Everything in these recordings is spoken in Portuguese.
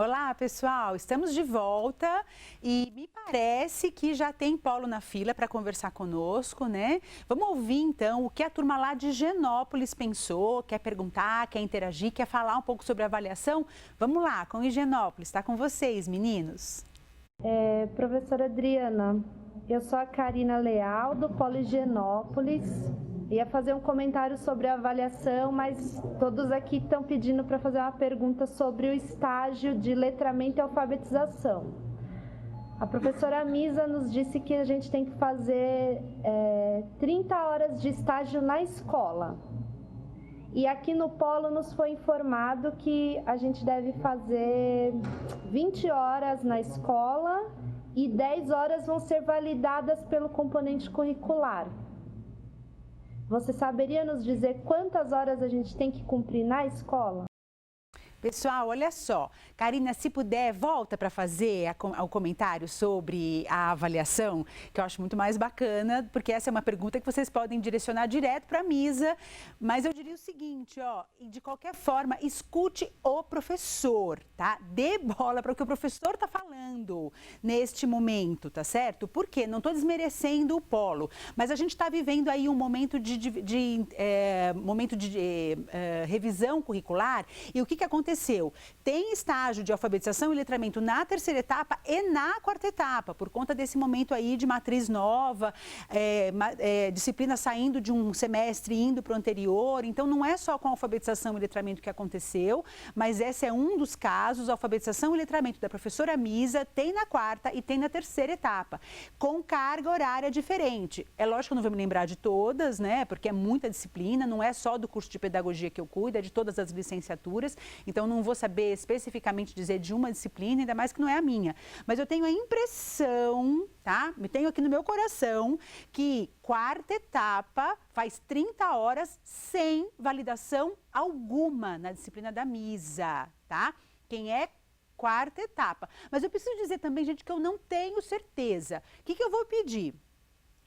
Olá, pessoal! Estamos de volta e me parece que já tem Paulo na fila para conversar conosco, né? Vamos ouvir, então, o que a turma lá de Higienópolis pensou, quer perguntar, quer interagir, quer falar um pouco sobre a avaliação? Vamos lá, com Higienópolis. Está com vocês, meninos. Professora Adriana, eu sou a Karina Leal, do Polo Higienópolis. Ia fazer um comentário sobre a avaliação, mas todos aqui estão pedindo para fazer uma pergunta sobre o estágio de letramento e alfabetização. A professora Misa nos disse que a gente tem que fazer 30 horas de estágio na escola. E aqui no Polo nos foi informado que a gente deve fazer 20 horas na escola e 10 horas vão ser validadas pelo componente curricular. Você saberia nos dizer quantas horas a gente tem que cumprir na escola? Pessoal, olha só. Karina, se puder, volta para fazer o comentário sobre a avaliação, que eu acho muito mais bacana, porque essa é uma pergunta que vocês podem direcionar direto para a Misa. Mas eu diria o seguinte, ó, e de qualquer forma, escute o professor, tá? Dê bola para o que o professor está falando neste momento, tá certo? Por quê? Não estou desmerecendo o Polo, mas a gente está vivendo aí um momento de revisão curricular e o que aconteceu? Tem estágio de alfabetização e letramento na terceira etapa e na quarta etapa, por conta desse momento aí de matriz nova, disciplina saindo de um semestre e indo para o anterior. Então, não é só com alfabetização e letramento que aconteceu, mas esse é um dos casos. A alfabetização e letramento da professora Misa tem na quarta e tem na terceira etapa, com carga horária diferente. É lógico que eu não vou me lembrar de todas, né? Porque é muita disciplina, não é só do curso de pedagogia que eu cuido, é de todas as licenciaturas. Então, não vou saber especificamente dizer de uma disciplina, ainda mais que não é a minha. Mas eu tenho a impressão, tá? Me tenho aqui no meu coração, que quarta etapa faz 30 horas sem validação alguma na disciplina da Misa, tá? Quem é quarta etapa. Mas eu preciso dizer também, gente, que eu não tenho certeza. O que eu vou pedir?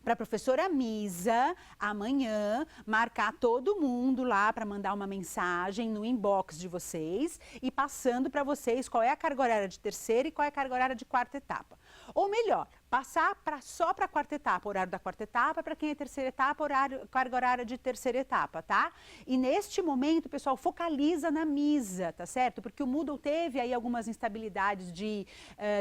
Para a professora Misa, amanhã, marcar todo mundo lá para mandar uma mensagem no inbox de vocês e passando para vocês qual é a carga horária de terceira e qual é a carga horária de quarta etapa. Ou melhor, passar só para a quarta etapa, horário da quarta etapa, para quem é terceira etapa, carga horária de terceira etapa, tá? E neste momento, pessoal, focaliza na Misa, tá certo? Porque o Moodle teve aí algumas instabilidades de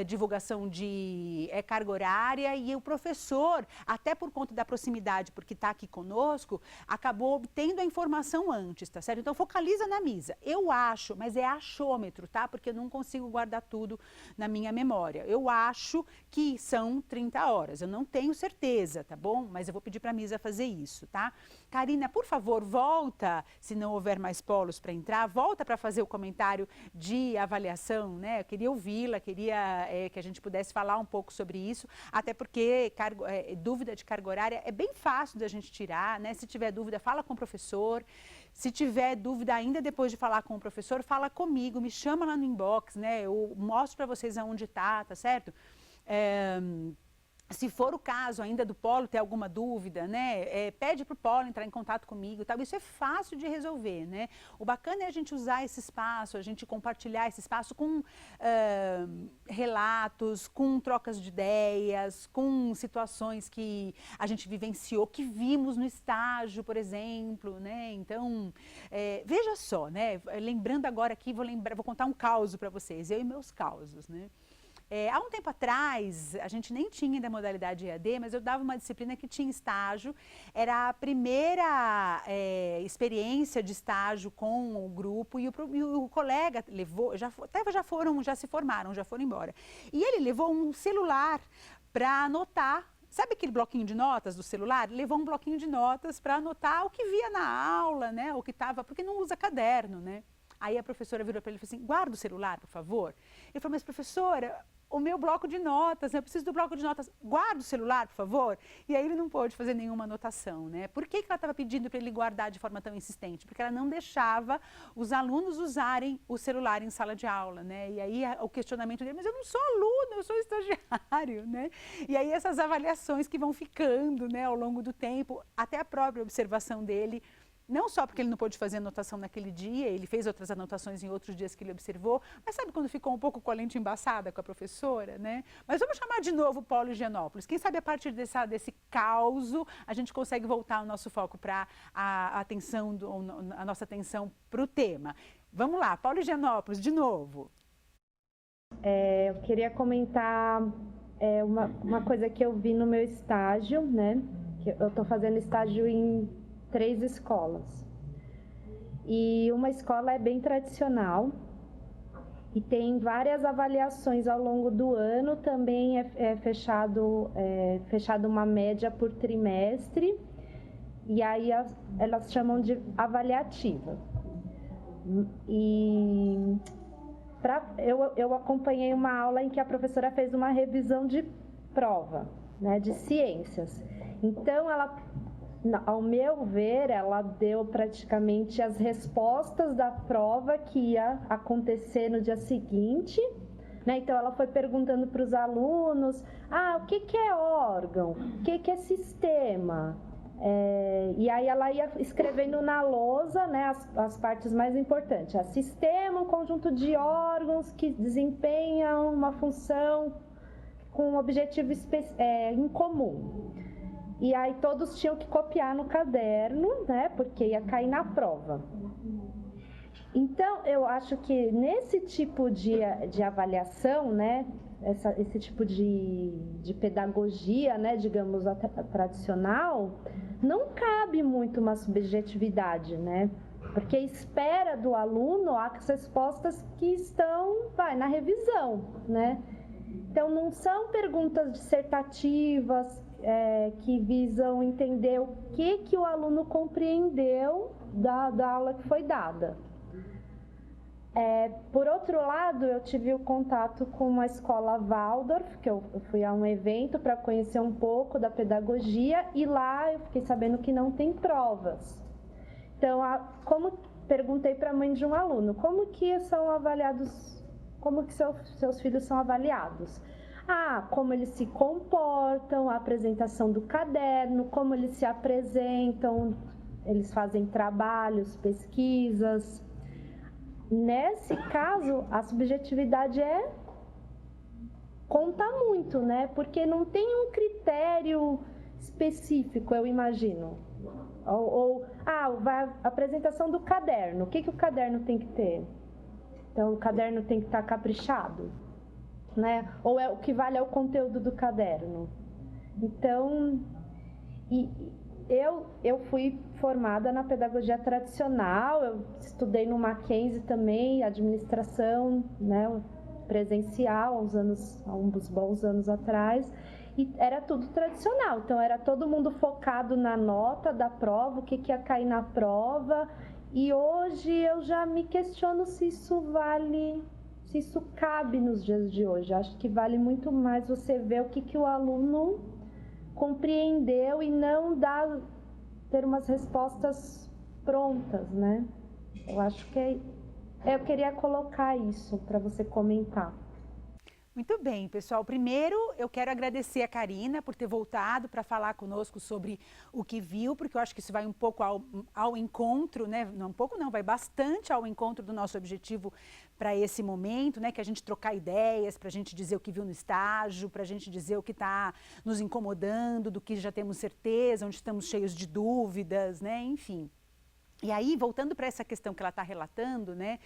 divulgação de carga horária e o professor, até por conta da proximidade, porque está aqui conosco, acabou obtendo a informação antes, tá certo? Então, focaliza na Misa. Eu acho, mas é achômetro, tá? Porque eu não consigo guardar tudo na minha memória. Eu acho que são 30 horas. Eu não tenho certeza, tá bom? Mas eu vou pedir para a Misa fazer isso, tá? Karina, por favor, volta, se não houver mais polos para entrar, volta para fazer o comentário de avaliação, né? Eu queria ouvi-la, queria que a gente pudesse falar um pouco sobre isso, até porque dúvida de carga horária é bem fácil da gente tirar, né? Se tiver dúvida, fala com o professor. Se tiver dúvida ainda depois de falar com o professor, fala comigo, me chama lá no inbox, né? Eu mostro para vocês aonde tá certo? Se for o caso ainda do Polo ter alguma dúvida, né, pede para o Polo entrar em contato comigo, tal. Isso é fácil de resolver, né? O bacana é a gente usar esse espaço, a gente compartilhar esse espaço com relatos, com trocas de ideias, com situações que a gente vivenciou, que vimos no estágio, por exemplo, né? Então, veja só, né? Lembrando agora aqui, vou contar um caos para vocês, eu e meus causos, né? Há um tempo atrás, a gente nem tinha ainda a modalidade EAD, mas eu dava uma disciplina que tinha estágio. Era a primeira experiência de estágio com o grupo e o colega levou, já se formaram, já foram embora. E ele levou um celular para anotar. Sabe aquele bloquinho de notas do celular? Ele levou um bloquinho de notas para anotar o que via na aula, né? O que estava, porque não usa caderno, né? Aí a professora virou para ele e falou assim: guarda o celular, por favor. Ele falou: mas professora, o meu bloco de notas, eu preciso do bloco de notas, guarda o celular, por favor. E aí ele não pôde fazer nenhuma anotação, né? Por que ela estava pedindo para ele guardar de forma tão insistente? Porque ela não deixava os alunos usarem o celular em sala de aula, né? E aí o questionamento dele: mas eu não sou aluno, eu sou estagiário, né? E aí essas avaliações que vão ficando, né, ao longo do tempo, até a própria observação dele Não só porque ele não pôde fazer anotação naquele dia, ele fez outras anotações em outros dias que ele observou, mas sabe quando ficou um pouco com a lente embaçada com a professora, né? Mas vamos chamar de novo Polo Higienópolis. Quem sabe a partir desse caos a gente consegue voltar o nosso foco para a nossa atenção para o tema. Vamos lá, Polo Higienópolis, de novo. Eu queria comentar uma coisa que eu vi no meu estágio, né? Que eu estou fazendo estágio em 3 escolas. E uma escola é bem tradicional e tem várias avaliações ao longo do ano. Também é fechado uma média por trimestre e aí elas chamam de avaliativa. E eu acompanhei uma aula em que a professora fez uma revisão de prova, né, de ciências. Então, ao meu ver, ela deu praticamente as respostas da prova que ia acontecer no dia seguinte, né? Então, ela foi perguntando para os alunos, o que é órgão? O que é sistema? E aí ela ia escrevendo na lousa, né, as partes mais importantes. Sistema, um conjunto de órgãos que desempenham uma função com um objetivo em comum. E aí todos tinham que copiar no caderno, né, porque ia cair na prova. Então, eu acho que nesse tipo de avaliação, né, esse tipo de pedagogia, né, digamos, tradicional, não cabe muito uma subjetividade, né? Porque espera do aluno as respostas que estão na revisão, né? Então, não são perguntas dissertativas que visam entender o que o aluno compreendeu da aula que foi dada. Por outro lado, eu tive o contato com uma escola Waldorf, que eu fui a um evento para conhecer um pouco da pedagogia, e lá eu fiquei sabendo que não tem provas. Então, perguntei para a mãe de um aluno, como que seus filhos são avaliados? Como eles se comportam, a apresentação do caderno, como eles se apresentam, eles fazem trabalhos, pesquisas. Nesse caso, a subjetividade conta muito, né? Porque não tem um critério específico, eu imagino. A apresentação do caderno. O que o caderno tem que ter? Então, o caderno tem que estar caprichado, né? Ou o que vale é o conteúdo do caderno. Então, eu fui formada na pedagogia tradicional, eu estudei no Mackenzie também, administração, né, presencial, há uns bons anos atrás, e era tudo tradicional, então era todo mundo focado na nota da prova, o que ia cair na prova, e hoje eu já me questiono se isso cabe nos dias de hoje. Acho que vale muito mais você ver o que o aluno compreendeu e não ter umas respostas prontas, né? Eu acho que eu queria colocar isso para você comentar. Muito bem, pessoal. Primeiro, eu quero agradecer a Karina por ter voltado para falar conosco sobre o que viu, porque eu acho que isso vai um pouco ao encontro, né? Não um pouco não, vai bastante ao encontro do nosso objetivo para esse momento, né? Que é a gente trocar ideias, para a gente dizer o que viu no estágio, para a gente dizer o que está nos incomodando, do que já temos certeza, onde estamos cheios de dúvidas, né? Enfim. E aí, voltando para essa questão que ela está relatando, né?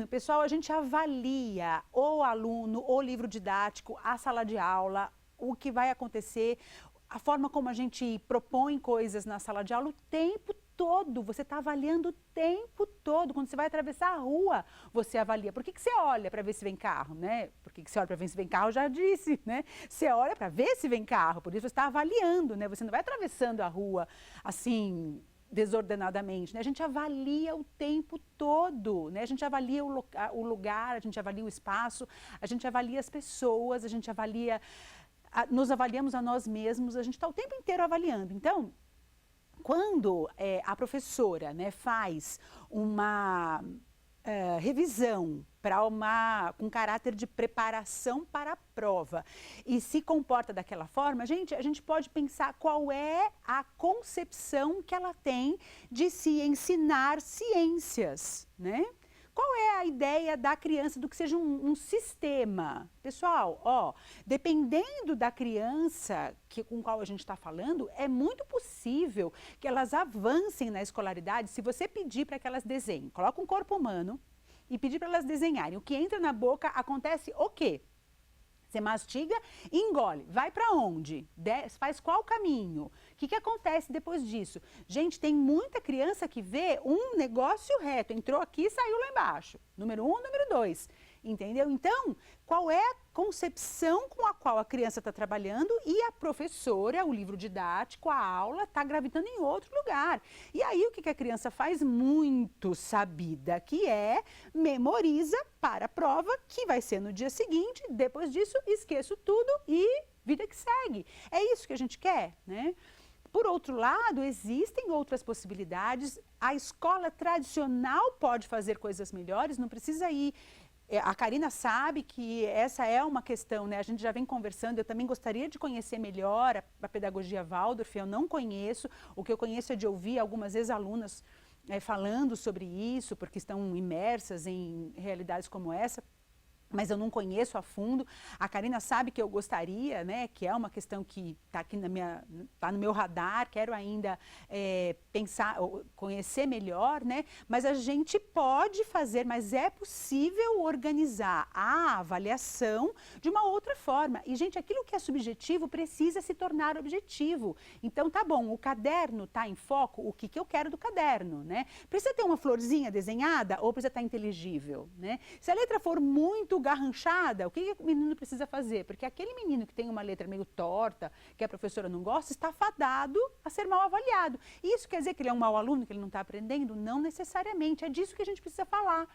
Pessoal, a gente avalia o aluno, o livro didático, a sala de aula, o que vai acontecer, a forma como a gente propõe coisas na sala de aula o tempo todo. Você está avaliando o tempo todo. Quando você vai atravessar a rua, você avalia. Por que você olha para ver se vem carro, né? Por que você olha para ver se vem carro? Eu já disse, né? Você olha para ver se vem carro, por isso você está avaliando, né? Você não vai atravessando a rua assim desordenadamente, né? A gente avalia o tempo todo, né? A gente avalia o lugar, a gente avalia o espaço, a gente avalia as pessoas, a gente avalia, nos avaliamos a nós mesmos, a gente está o tempo inteiro avaliando. Então, quando a professora, né, faz revisão, com caráter de preparação para a prova e se comporta daquela forma, a gente pode pensar qual é a concepção que ela tem de se ensinar ciências, né? Qual é a ideia da criança do que seja um sistema? Pessoal, ó, dependendo da criança com qual a gente está falando, é muito possível que elas avancem na escolaridade se você pedir para que elas desenhem. Coloca um corpo humano e pedir para elas desenharem. O que entra na boca acontece o quê? Você mastiga e engole. Vai para onde? Faz qual caminho? O que acontece depois disso? Gente, tem muita criança que vê um negócio reto. Entrou aqui e saiu lá embaixo. Número 1, número 2. Entendeu? Então, qual é a concepção com a qual a criança está trabalhando e a professora, o livro didático, a aula, está gravitando em outro lugar. E aí, o que a criança faz? Muito sabida, que é memoriza para a prova, que vai ser no dia seguinte, depois disso, esqueço tudo e vida que segue. É isso que a gente quer, né? Por outro lado, existem outras possibilidades. A escola tradicional pode fazer coisas melhores, não precisa ir. A Karina sabe que essa é uma questão, né? A gente já vem conversando, eu também gostaria de conhecer melhor a pedagogia Waldorf, eu não conheço, o que eu conheço é de ouvir algumas ex-alunas falando sobre isso, porque estão imersas em realidades como essa. Mas eu não conheço a fundo. A Karina sabe que eu gostaria, né, que é uma questão que está aqui tá no meu radar, quero ainda pensar, conhecer melhor, né, mas a gente pode fazer, mas é possível organizar a avaliação de uma outra forma. E, gente, aquilo que é subjetivo precisa se tornar objetivo. Então, tá bom, o caderno está em foco, o que eu quero do caderno, né? Precisa ter uma florzinha desenhada ou precisa estar inteligível, né? Se a letra for muito garranchada, o que o menino precisa fazer? Porque aquele menino que tem uma letra meio torta, que a professora não gosta, está fadado a ser mal avaliado. Isso quer dizer que ele é um mau aluno, que ele não está aprendendo? Não necessariamente, é disso que a gente precisa falar.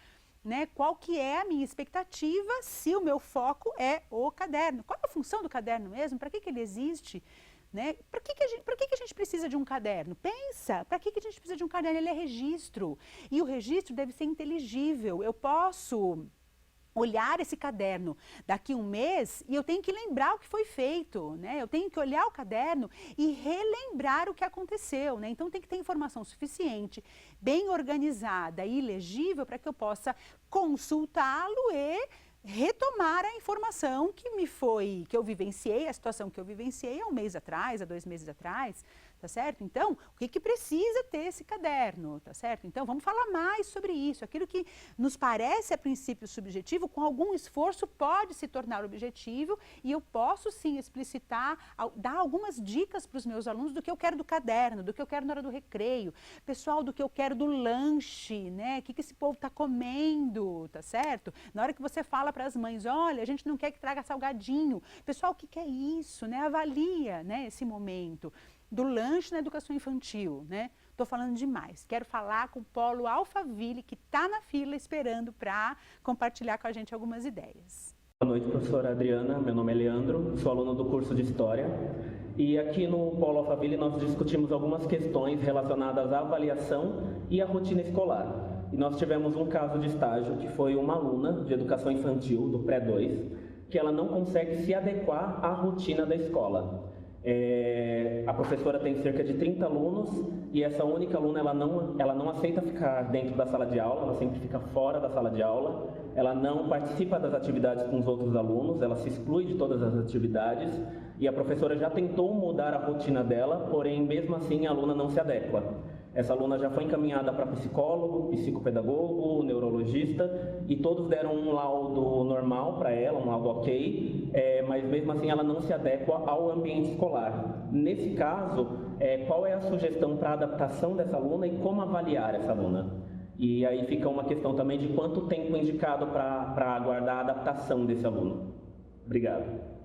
Né? Qual que é a minha expectativa se o meu foco é o caderno? Qual é a função do caderno mesmo? Para que ele existe? Né? Por que a gente precisa de um caderno? Pensa, para que a gente precisa de um caderno? Ele é registro. E o registro deve ser inteligível. Eu posso olhar esse caderno daqui a um mês e eu tenho que lembrar o que foi feito, né? Eu tenho que olhar o caderno e relembrar o que aconteceu, né? Então tem que ter informação suficiente, bem organizada e legível para que eu possa consultá-lo e retomar a informação que eu vivenciei, a situação que eu vivenciei há um mês atrás, há 2 meses atrás, tá certo? Então, o que precisa ter esse caderno, tá certo? Então, vamos falar mais sobre isso. Aquilo que nos parece a princípio subjetivo, com algum esforço pode se tornar objetivo e eu posso sim explicitar, dar algumas dicas para os meus alunos do que eu quero do caderno, do que eu quero na hora do recreio, pessoal, do que eu quero do lanche, né? O que esse povo está comendo, tá certo? Na hora que você fala para as mães, olha, a gente não quer que traga salgadinho. Pessoal, o que é isso, né? Avalia, né, esse momento do lanche na educação infantil, né? Estou falando demais. Quero falar com o Polo Alphaville, que está na fila esperando para compartilhar com a gente algumas ideias. Boa noite, professora Adriana. Meu nome é Leandro, sou aluno do curso de História. E aqui no Polo Alphaville nós discutimos algumas questões relacionadas à avaliação e à rotina escolar. E nós tivemos um caso de estágio que foi uma aluna de educação infantil, do pré-2, que ela não consegue se adequar à rotina da escola. A professora tem cerca de 30 alunos e essa única aluna ela não aceita ficar dentro da sala de aula, ela sempre fica fora da sala de aula, ela não participa das atividades com os outros alunos, ela se exclui de todas as atividades e a professora já tentou mudar a rotina dela, porém mesmo assim a aluna não se adequa. Essa aluna já foi encaminhada para psicólogo, psicopedagogo, neurologista e todos deram um laudo normal para ela, um laudo ok, mas mesmo assim ela não se adequa ao ambiente escolar. Nesse caso, qual é a sugestão para a adaptação dessa aluna e como avaliar essa aluna? E aí fica uma questão também de quanto tempo indicado para aguardar a adaptação desse aluno. Obrigado.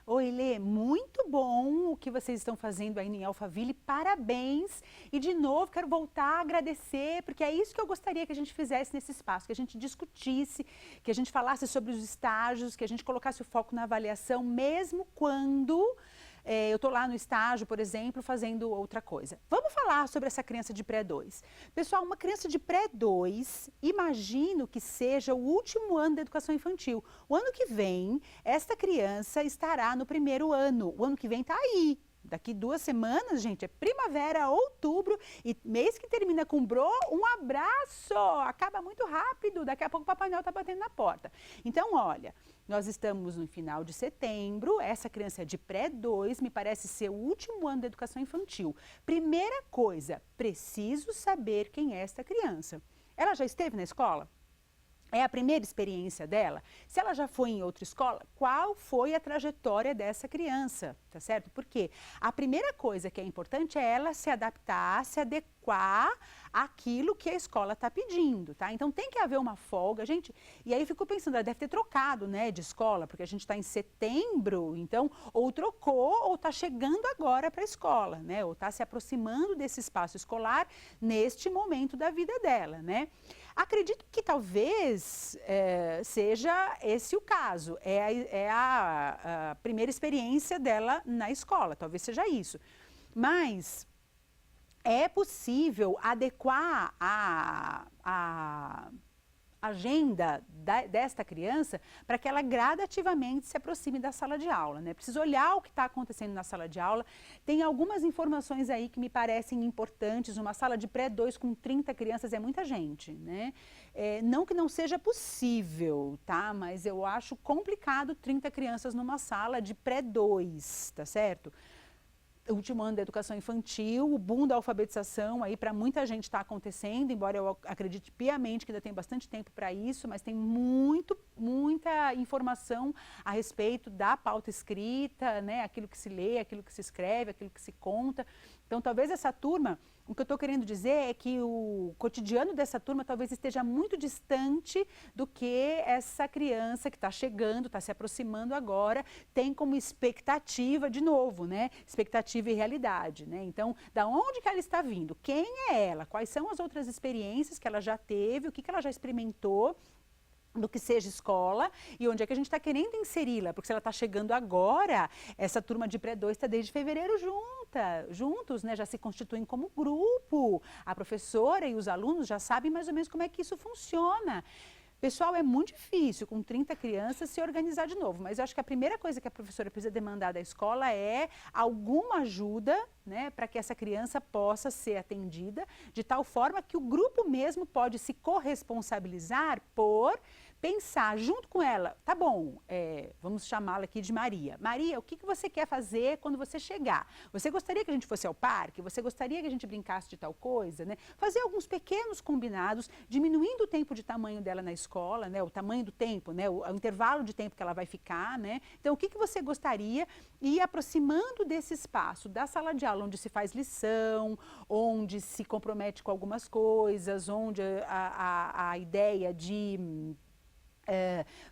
Oi, Lê, muito bom o que vocês estão fazendo aí em Alphaville, parabéns! E de novo, quero voltar a agradecer, porque é isso que eu gostaria que a gente fizesse nesse espaço, que a gente discutisse, que a gente falasse sobre os estágios, que a gente colocasse o foco na avaliação, mesmo quando eu estou lá no estágio, por exemplo, fazendo outra coisa. Vamos falar sobre essa criança de pré-2. Pessoal, uma criança de pré-2, imagino que seja o último ano da educação infantil. O ano que vem, esta criança estará no primeiro ano. O ano que vem está aí. Daqui 2 semanas, gente, é primavera, outubro, e mês que termina com bro, um abraço! Acaba muito rápido, daqui a pouco o Papai Noel está batendo na porta. Então, olha, nós estamos no final de setembro, essa criança é de pré-2, me parece ser o último ano da educação infantil. Primeira coisa, preciso saber quem é esta criança. Ela já esteve na escola? É a primeira experiência dela? Se ela já foi em outra escola, qual foi a trajetória dessa criança, tá certo? Porque a primeira coisa que é importante é ela se adaptar, se adequar àquilo que a escola está pedindo, tá? Então tem que haver uma folga, gente. E aí eu fico pensando, ela deve ter trocado, né, de escola, porque a gente está em setembro, então ou trocou ou está chegando agora para a escola, né? Ou está se aproximando desse espaço escolar neste momento da vida dela, né? Acredito que talvez seja esse o caso, é a primeira experiência dela na escola, talvez seja isso. Mas é possível adequar a agenda desta criança para que ela gradativamente se aproxime da sala de aula, né? Precisa olhar o que está acontecendo na sala de aula. Tem algumas informações aí que me parecem importantes. Uma sala de pré-2 com 30 crianças é muita gente, né? Não que não seja possível, tá? Mas eu acho complicado 30 crianças numa sala de pré-2, tá certo? O último ano da educação infantil, o boom da alfabetização aí para muita gente está acontecendo, embora eu acredite piamente que ainda tem bastante tempo para isso, mas tem muita informação a respeito da pauta escrita, né? Aquilo que se lê, aquilo que se escreve, aquilo que se conta. Então, talvez essa turma, o que eu estou querendo dizer é que o cotidiano dessa turma talvez esteja muito distante do que essa criança que está chegando, está se aproximando agora, tem como expectativa de novo, né? Expectativa e realidade, né? Então, da onde que ela está vindo? Quem é ela? Quais são as outras experiências que ela já teve? O que ela já experimentou? Do que seja escola e onde é que a gente está querendo inseri-la, porque se ela está chegando agora, essa turma de pré-2 está desde fevereiro juntos, né? Já se constituem como grupo, a professora e os alunos já sabem mais ou menos como é que isso funciona. Pessoal, é muito difícil com 30 crianças se organizar de novo, mas eu acho que a primeira coisa que a professora precisa demandar da escola é alguma ajuda, né, para que essa criança possa ser atendida, de tal forma que o grupo mesmo pode se corresponsabilizar por pensar junto com ela, tá bom, vamos chamá-la aqui de Maria. Maria, o que você quer fazer quando você chegar? Você gostaria que a gente fosse ao parque? Você gostaria que a gente brincasse de tal coisa? Né? Fazer alguns pequenos combinados, diminuindo o tempo de tamanho dela na escola, né? O tamanho do tempo, né? O intervalo de tempo que ela vai ficar. Né? Então, o que você gostaria? E ir aproximando desse espaço, da sala de aula, onde se faz lição, onde se compromete com algumas coisas, onde a ideia de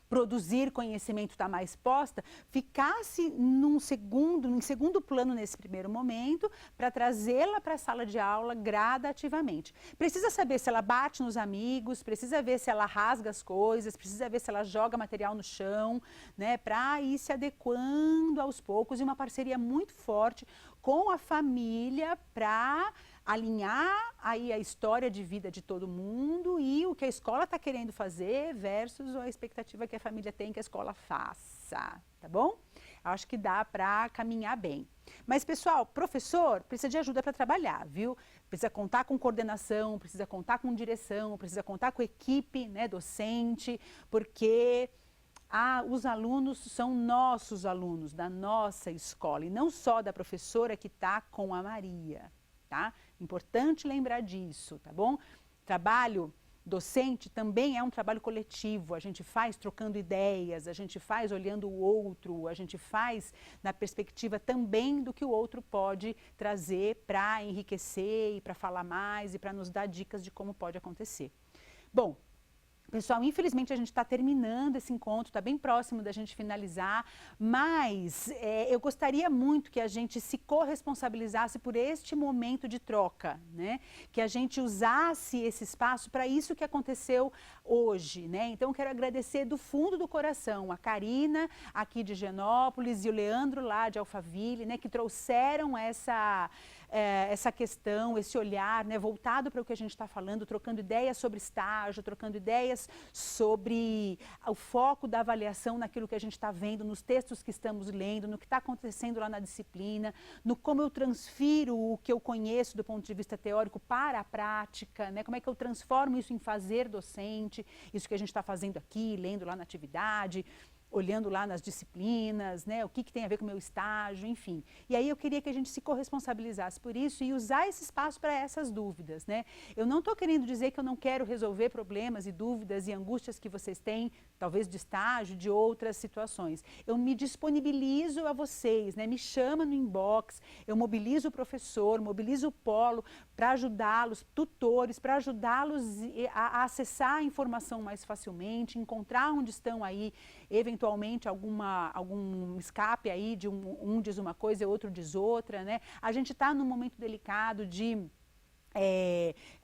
produzir conhecimento está mais posta, ficasse em segundo plano nesse primeiro momento, para trazê-la para a sala de aula gradativamente. Precisa saber se ela bate nos amigos, precisa ver se ela rasga as coisas, precisa ver se ela joga material no chão, né, para ir se adequando aos poucos, e uma parceria muito forte com a família para alinhar aí a história de vida de todo mundo e o que a escola está querendo fazer versus a expectativa que a família tem que a escola faça, tá bom? Acho que dá para caminhar bem. Mas, pessoal, professor precisa de ajuda para trabalhar, viu? Precisa contar com coordenação, precisa contar com direção, precisa contar com equipe, né, docente, porque os alunos são nossos alunos, da nossa escola, e não só da professora que está com a Maria, tá? Importante lembrar disso, tá bom? Trabalho docente também é um trabalho coletivo, a gente faz trocando ideias, a gente faz olhando o outro, a gente faz na perspectiva também do que o outro pode trazer para enriquecer e para falar mais e para nos dar dicas de como pode acontecer. Bom, Pessoal, infelizmente a gente está terminando esse encontro, está bem próximo da gente finalizar, mas eu gostaria muito que a gente se corresponsabilizasse por este momento de troca, né? Que a gente usasse esse espaço para isso que aconteceu hoje, né? Então, eu quero agradecer do fundo do coração a Karina, aqui de Higienópolis, e o Leandro, lá de Alphaville, né? Que trouxeram essa questão, esse olhar, né, voltado para o que a gente está falando, trocando ideias sobre estágio, trocando ideias sobre o foco da avaliação naquilo que a gente está vendo, nos textos que estamos lendo, no que está acontecendo lá na disciplina, no como eu transfiro o que eu conheço do ponto de vista teórico para a prática, né, como é que eu transformo isso em fazer docente, isso que a gente está fazendo aqui, lendo lá na atividade, olhando lá nas disciplinas, né, o que tem a ver com o meu estágio, enfim. E aí eu queria que a gente se corresponsabilizasse por isso e usar esse espaço para essas dúvidas, né. Eu não estou querendo dizer que eu não quero resolver problemas e dúvidas e angústias que vocês têm, talvez de estágio, de outras situações. Eu me disponibilizo a vocês, né, me chama no inbox, eu mobilizo o professor, mobilizo o polo para ajudá-los, tutores, para ajudá-los a acessar a informação mais facilmente, encontrar onde estão aí, eventualmente algum escape aí de um diz uma coisa e outro diz outra, né? A gente está num momento delicado de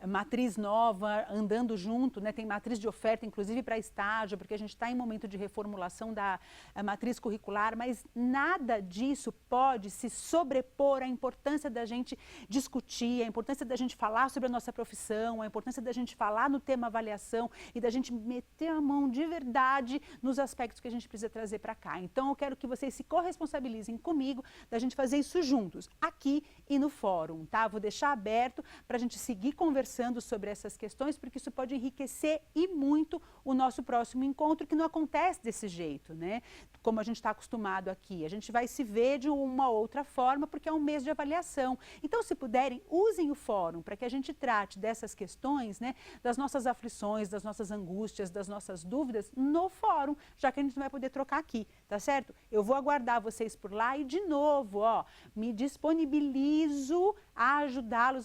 matriz nova andando junto, né? Tem matriz de oferta, inclusive para estágio, porque a gente está em momento de reformulação da matriz curricular, mas nada disso pode se sobrepor à importância da gente discutir, à importância da gente falar sobre a nossa profissão, à importância da gente falar no tema avaliação e da gente meter a mão de verdade nos aspectos que a gente precisa trazer para cá. Então, eu quero que vocês se corresponsabilizem comigo da gente fazer isso juntos, aqui e no fórum, tá? Vou deixar aberto para a gente seguir conversando sobre essas questões, porque isso pode enriquecer e muito o nosso próximo encontro, que não acontece desse jeito, né? Como a gente está acostumado aqui. A gente vai se ver de uma outra forma, porque é um mês de avaliação. Então, se puderem, usem o fórum para que a gente trate dessas questões, né? Das nossas aflições, das nossas angústias, das nossas dúvidas no fórum, já que a gente não vai poder trocar aqui, tá certo? Eu vou aguardar vocês por lá e, de novo, ó, me disponibilizo a ajudá-los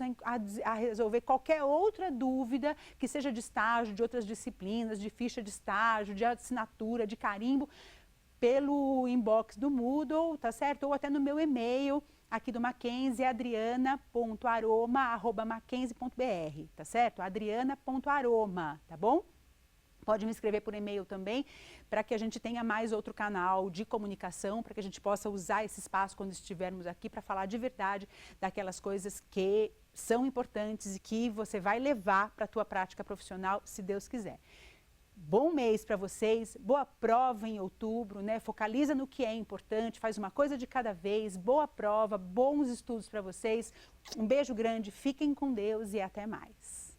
a resolver qualquer outra dúvida que seja de estágio, de outras disciplinas, de ficha de estágio, de assinatura, de carimbo, pelo inbox do Moodle, tá certo? Ou até no meu e-mail aqui do Mackenzie, adriana.aroma@mackenzie.br, tá certo? adriana.aroma, tá bom? Pode me escrever por e-mail também, para que a gente tenha mais outro canal de comunicação, para que a gente possa usar esse espaço quando estivermos aqui para falar de verdade daquelas coisas que são importantes e que você vai levar para a tua prática profissional, se Deus quiser. Bom mês para vocês, boa prova em outubro, né? Focaliza no que é importante, faz uma coisa de cada vez, boa prova, bons estudos para vocês. Um beijo grande, fiquem com Deus e até mais.